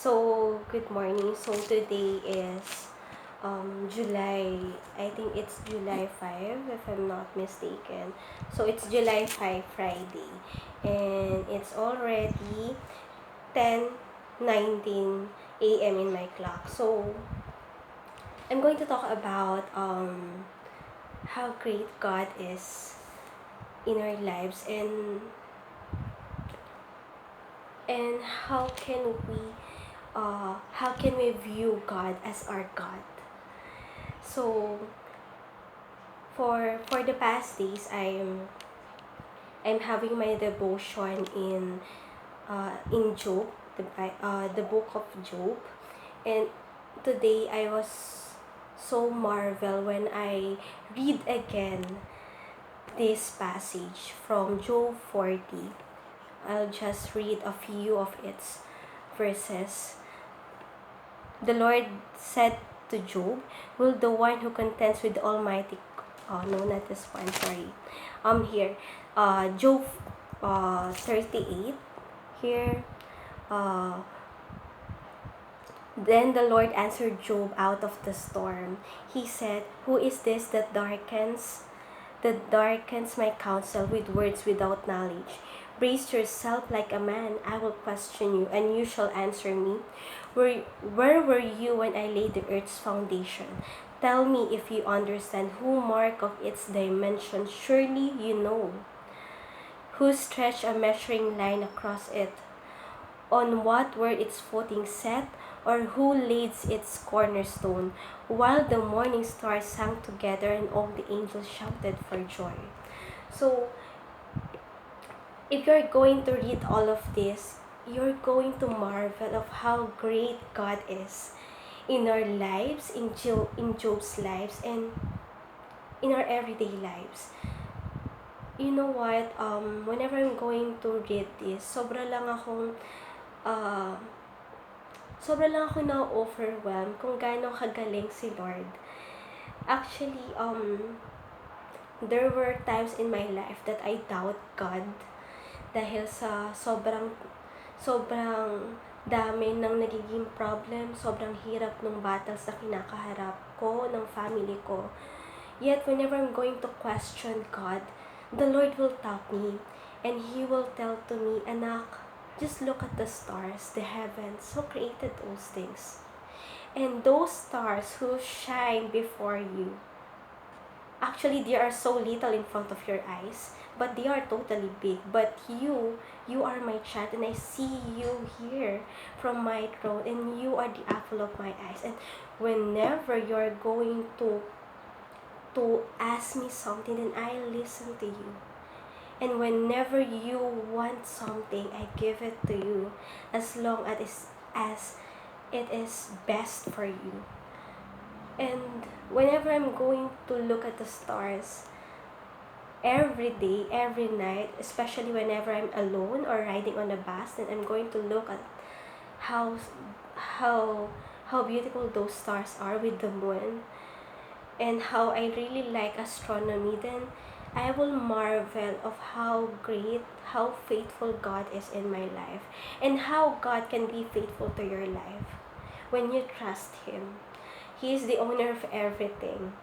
Good morning. So, today is July, I think it's July 5, if I'm not mistaken. So, it's July 5, Friday. And it's already 10:19 a.m. in my clock. So, I'm going to talk about how great God is in our lives, and how can we view God as our God. So for the past days, I'm having my devotion in Job, the book of Job, and today I was so marvel when I read again this passage from Job 40. I'll just read a few of its verses. The Lord said to Job, "Will the one who contends with the Almighty..." Oh no, not this one. Sorry. Here, Job, 38. Here, uh, then the Lord answered Job out of the storm. He said, "Who is this that darkens my counsel with words without knowledge? Brace yourself like a man. I will question you, and you shall answer me. Where were you when I laid the earth's foundation? Tell me if you understand. Who mark of its dimensions? Surely you know. Who stretched a measuring line across it? On what were its footing set? Or who laid its cornerstone? While the morning stars sang together and all the angels shouted for joy." So, if you're going to read all of this, you're going to marvel of how great God is in our lives, in Job's lives, and in our everyday lives. You know what? Whenever I'm going to read this, uh, sobra lang ako na-overwhelm kung gaano kagaling si Lord. Actually, there were times in my life that I doubt God dahil sa sobrang dami ng nagiging problem, sobrang hirap ng battles na kinakaharap ko, ng family ko. Yet, whenever I'm going to question God, the Lord will tap me, and He will tell to me, "Anak, just look at the stars, the heavens, who created those things. And those stars who shine before you, actually, they are so little in front of your eyes, but they are totally big. But you are my child, and I see you here from my throne, and you are the apple of my eyes. And whenever you're going to ask me something, then I listen to you. And whenever you want something, I give it to you, as long as it is best for you." And whenever I'm going to look at the stars, every day, every night, especially whenever I'm alone or riding on a bus, then I'm going to look at how how how beautiful those stars are with the moon, and how I really like astronomy. Then I will marvel of how great, how faithful God is in my life, and how God can be faithful to your life when you trust Him. He is the owner of everything.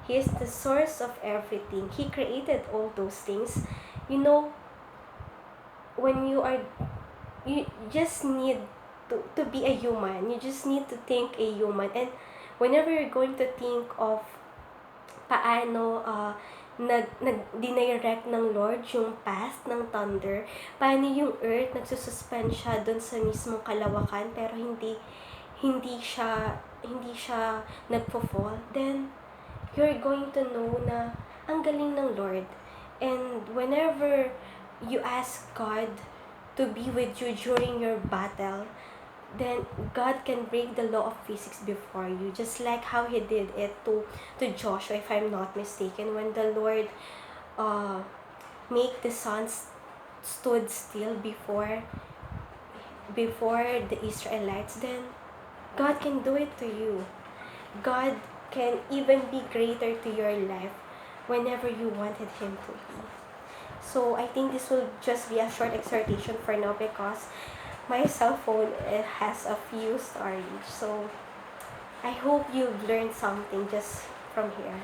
He is the source of everything. He created all those things. You know, when you just need to be a human. You just need to think a human. And whenever you're going to think of paano dinirect ng Lord yung path ng thunder, paano yung earth nagsususpend siya dun sa mismong kalawakan, pero hindi siya nagfo-fall, then you're going to know na ang galing ng Lord. And whenever you ask God to be with you during your battle, then God can break the law of physics before you, just like how He did it to Joshua, if I'm not mistaken, when the Lord uh, make the sun stood still before the Israelites. Then God can do it to you. God can even be greater to your life whenever you wanted Him to be. So I think this will just be a short exhortation for now, because My cell phone, it has a few storage, so I hope you've learned something just from here.